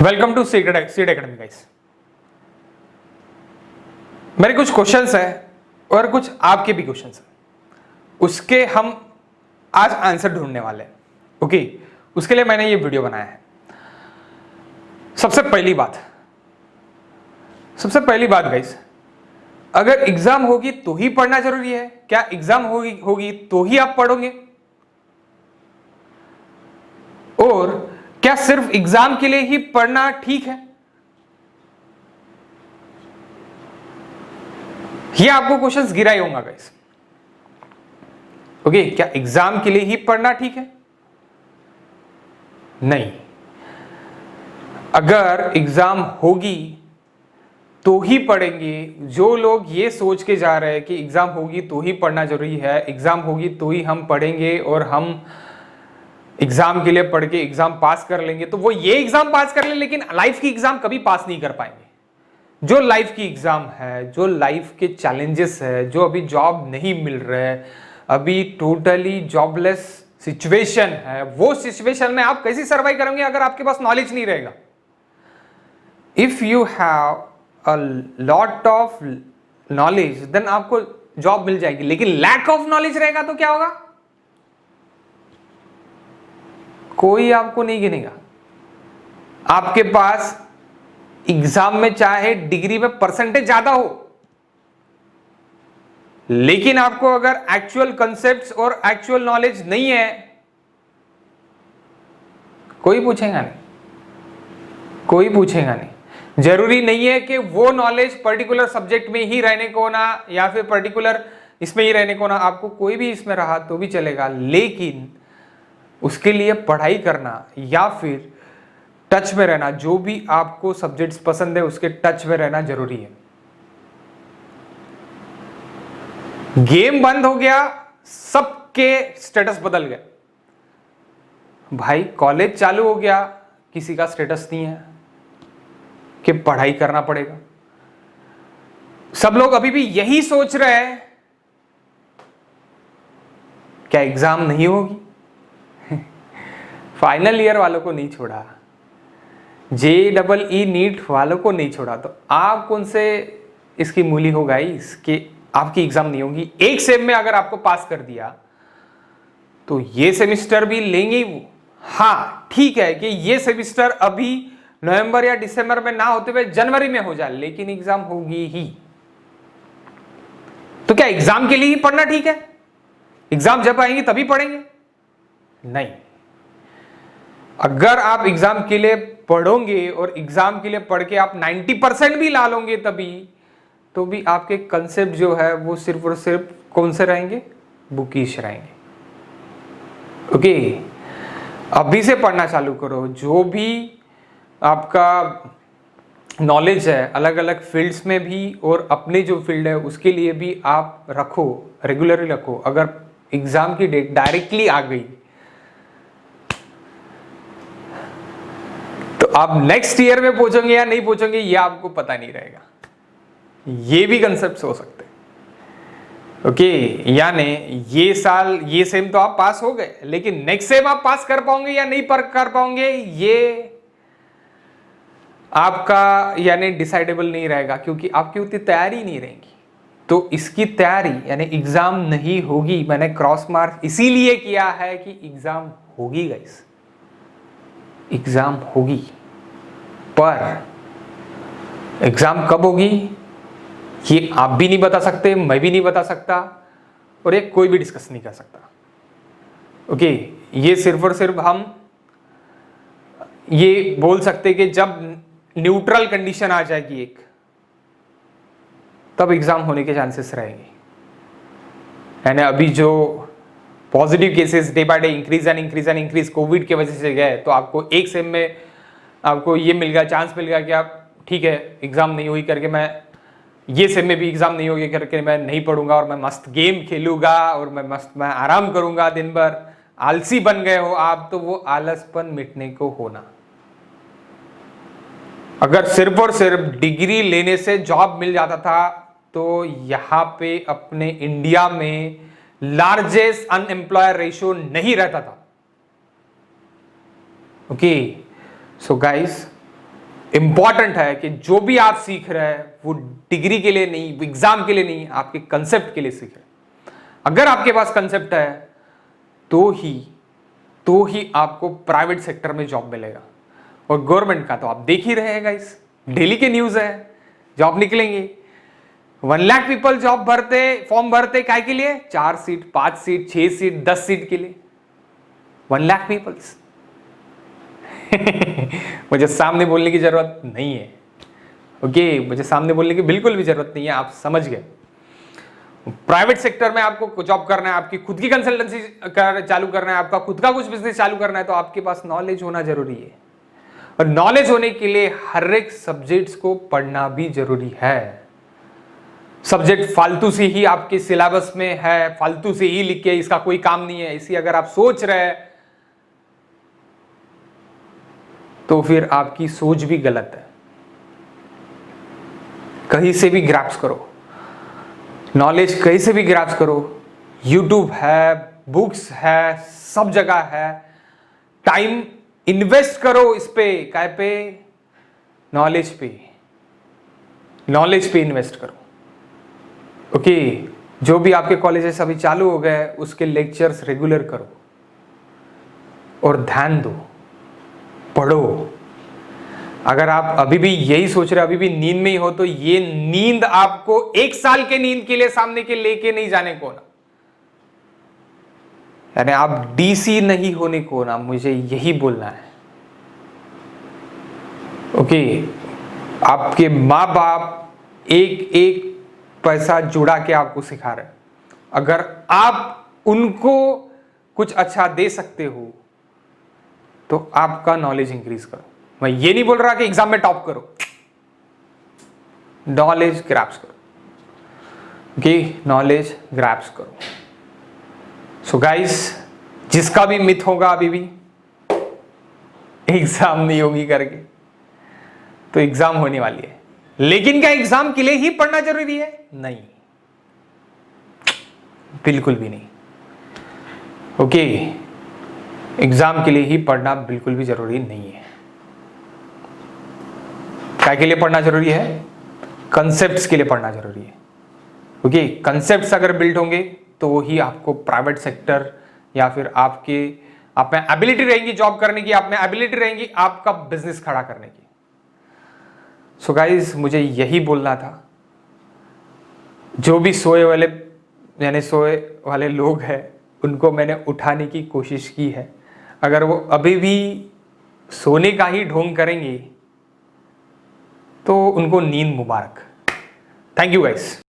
Welcome to seed academy guys. मेरे कुछ questions हैं और कुछ आपके भी क्वेश्चंस हैं, उसके हम आज आंसर ढूंढने वाले हैं। ओके, उसके लिए मैंने ये वीडियो बनाया है। सबसे पहली बात गाइस, अगर एग्जाम होगी तो ही पढ़ना जरूरी है क्या? एग्जाम होगी तो ही आप पढ़ोगे? और क्या सिर्फ एग्जाम के लिए ही पढ़ना ठीक है? ये आपको क्वेश्चंस गिरा ही होगा गाइस। ओके, क्या एग्जाम के लिए ही पढ़ना ठीक है? नहीं। अगर एग्जाम होगी तो ही पढ़ेंगे। जो लोग ये सोच के जा रहे हैं कि एग्जाम होगी तो ही पढ़ना जरूरी है, एग्जाम होगी तो ही हम पढ़ेंगे और हम एग्जाम के लिए पढ़ के एग्जाम पास कर लेंगे, तो वो ये एग्जाम पास कर ले लेकिन लाइफ की एग्जाम कभी पास नहीं कर पाएंगे। जो लाइफ की एग्जाम है, जो लाइफ के चैलेंजेस है, जो अभी जॉब नहीं मिल रहा है, अभी टोटली जॉबलेस सिचुएशन है, वो सिचुएशन में आप कैसे सर्वाइव करेंगे अगर आपके पास नॉलेज नहीं रहेगा? If you have a lot of knowledge then आपको जॉब मिल जाएगी, लेकिन लैक ऑफ नॉलेज रहेगा तो क्या होगा? कोई आपको नहीं गिनेगा। आपके पास एग्जाम में चाहे डिग्री में परसेंटेज ज्यादा हो, लेकिन आपको अगर एक्चुअल कंसेप्ट्स और एक्चुअल नॉलेज नहीं है, कोई पूछेगा नहीं। जरूरी नहीं है कि वो नॉलेज पर्टिकुलर सब्जेक्ट में ही रहने को ना, या फिर पर्टिकुलर इसमें ही रहने को ना, आपको कोई भी इसमें रहा तो भी चलेगा, लेकिन उसके लिए पढ़ाई करना या फिर टच में रहना, जो भी आपको सब्जेक्ट्स पसंद है उसके टच में रहना जरूरी है। गेम बंद हो गया, सबके स्टेटस बदल गए। भाई कॉलेज चालू हो गया, किसी का स्टेटस नहीं है कि पढ़ाई करना पड़ेगा। सब लोग अभी भी यही सोच रहे हैं, क्या एग्जाम नहीं होगी? फाइनल ईयर वालों को नहीं छोड़ा, JEE नीट वालों को नहीं छोड़ा, तो आप कौन से इसकी मूली हो गाइस कि आपकी एग्जाम नहीं होगी? एक सेम में अगर आपको पास कर दिया तो ये सेमिस्टर भी लेंगे वो। हाँ ठीक है कि ये सेमिस्टर अभी नवंबर या दिसंबर में ना होते हुए जनवरी में हो जाए, लेकिन एग्जाम होगी ही। तो क्या एग्जाम के लिए ही पढ़ना ठीक है? एग्जाम जब आएंगे तभी पढ़ेंगे? नहीं। अगर आप एग्जाम के लिए पढ़ोगे और एग्जाम के लिए पढ़ के आप 90% भी ला लोगे तभी, तो भी आपके कंसेप्ट जो है वो सिर्फ और सिर्फ कौन से रहेंगे? बुकिश रहेंगे। ओके, अभी से पढ़ना चालू करो। जो भी आपका नॉलेज है अलग अलग फील्ड्स में भी, और अपनी जो फील्ड है उसके लिए भी आप रखो, रेगुलरली रखो। अगर एग्जाम की डेट डायरेक्टली आ गई तो आप नेक्स्ट ईयर में पहुंचोगे या नहीं पहुंचोगे ये आपको पता नहीं रहेगा। ये भी कंसेप्ट हो सकते हैं। ओके, यानी ये साल ये सेम तो आप पास हो गए, लेकिन नेक्स्ट सेम आप पास कर पाओगे या नहीं कर पाओगे ये आपका यानी डिसाइडेबल नहीं रहेगा, क्योंकि आपकी उतनी तैयारी नहीं रहेगी। तो इसकी तैयारी यानी एग्जाम नहीं होगी, मैंने क्रॉस मार्क इसीलिए किया है कि एग्जाम होगी गाइस, एग्जाम होगी। पर एग्जाम कब होगी ये आप भी नहीं बता सकते, मैं भी नहीं बता सकता, और ये कोई भी डिस्कस नहीं कर सकता। ओके, ये सिर्फ और सिर्फ हम ये बोल सकते कि जब न्यूट्रल कंडीशन आ जाएगी एक, तब एग्जाम होने के चांसेस रहेंगे। यानी अभी जो positive cases day by day increase Covid की वजह से गए, तो आपको एक सेम में आपको ये मिल गया, चांस मिल गया कि आप ठीक है एग्जाम नहीं हुई करके मैं ये सेम में भी एग्जाम नहीं होगी करके मैं नहीं पढ़ूंगा और मैं मस्त गेम खेलूंगा और मैं आराम करूंगा दिन भर। आलसी बन गए हो आप, तो वो आलसपन मिटने को होना। अगर सिर्फ और सिर्फ डिग्री लेने से जॉब मिल जाता था तो यहां पे अपने इंडिया में लार्जेस्ट अनएम्प्लॉयर रेशियो नहीं रहता था। ओके, सो गाइस इंपॉर्टेंट है कि जो भी आप सीख रहे हैं वो डिग्री के लिए नहीं, एग्जाम के लिए नहीं, आपके कंसेप्ट के लिए सीख रहे हैं। अगर आपके पास कंसेप्ट है तो ही आपको प्राइवेट सेक्टर में जॉब मिलेगा। और गवर्नमेंट का तो आप देख ही रहे हैं गाइस, डेली के न्यूज है, जॉब निकलेंगे। 1 लाख पीपल जॉब भरते, फॉर्म भरते काय के लिए? 4 सीट, 5 सीट, 6 सीट, 10 सीट के लिए। 1 लाख पीपल्स। मुझे सामने बोलने की जरूरत नहीं है, ओके, मुझे सामने बोलने की बिल्कुल भी जरूरत नहीं है, आप समझ गए। प्राइवेट सेक्टर में आपको जॉब करना है, आपकी खुद की कंसल्टेंसी चालू करना है, आपका खुद का कुछ बिजनेस चालू करना है, तो आपके पास नॉलेज होना जरूरी है। और नॉलेज होने के लिए हर एक सब्जेक्ट्स को पढ़ना भी जरूरी है। सब्जेक्ट फालतू से ही आपके सिलेबस में है, फालतू से ही लिख के इसका कोई काम नहीं है, इसी अगर आप सोच रहे हैं तो फिर आपकी सोच भी गलत है। कहीं से भी ग्रैप्स करो नॉलेज, कहीं से भी ग्रैप्स करो। यूट्यूब है, बुक्स है, सब जगह है। टाइम इन्वेस्ट करो इस पे, काय पे? नॉलेज पे इन्वेस्ट करो, ओके। जो भी आपके कॉलेजेस अभी चालू हो गए उसके लेक्चर्स रेगुलर करो और ध्यान दो, पढ़ो। अगर आप अभी भी यही सोच रहे, अभी भी नींद में ही हो, तो ये नींद आपको 1 साल के नींद के लिए सामने के लेके नहीं जाने को ना, यानी आप डीसी नहीं होने को ना, मुझे यही बोलना है, ओके। आपके माँ बाप एक एक पैसा जुड़ा के आपको सिखा रहे हैं। अगर आप उनको कुछ अच्छा दे सकते हो तो आपका नॉलेज इंक्रीज करो। मैं ये नहीं बोल रहा कि एग्जाम में टॉप करो, नॉलेज ग्रैब्स करो, ओके, नॉलेज ग्रैब्स करो। सो गाइस, जिसका भी मिथ होगा अभी भी एग्जाम नहीं होगी करके, तो एग्जाम होने वाली है। लेकिन क्या एग्जाम के लिए ही पढ़ना जरूरी है? नहीं, बिल्कुल भी नहीं, ओके। एग्जाम के लिए ही पढ़ना बिल्कुल भी जरूरी नहीं है। क्या के लिए पढ़ना जरूरी है? कंसेप्ट्स के लिए पढ़ना जरूरी है, ओके। कंसेप्ट्स अगर बिल्ड होंगे तो ही आपको प्राइवेट सेक्टर या फिर आप में एबिलिटी रहेगी जॉब करने की, आप में एबिलिटी रहेगी आपका बिजनेस खड़ा करने की। सो गाइस, मुझे यही बोलना था। जो भी सोए वाले लोग हैं उनको मैंने उठाने की कोशिश की है। अगर वो अभी भी सोने का ही ढोंग करेंगे तो उनको नींद मुबारक। Thank you guys.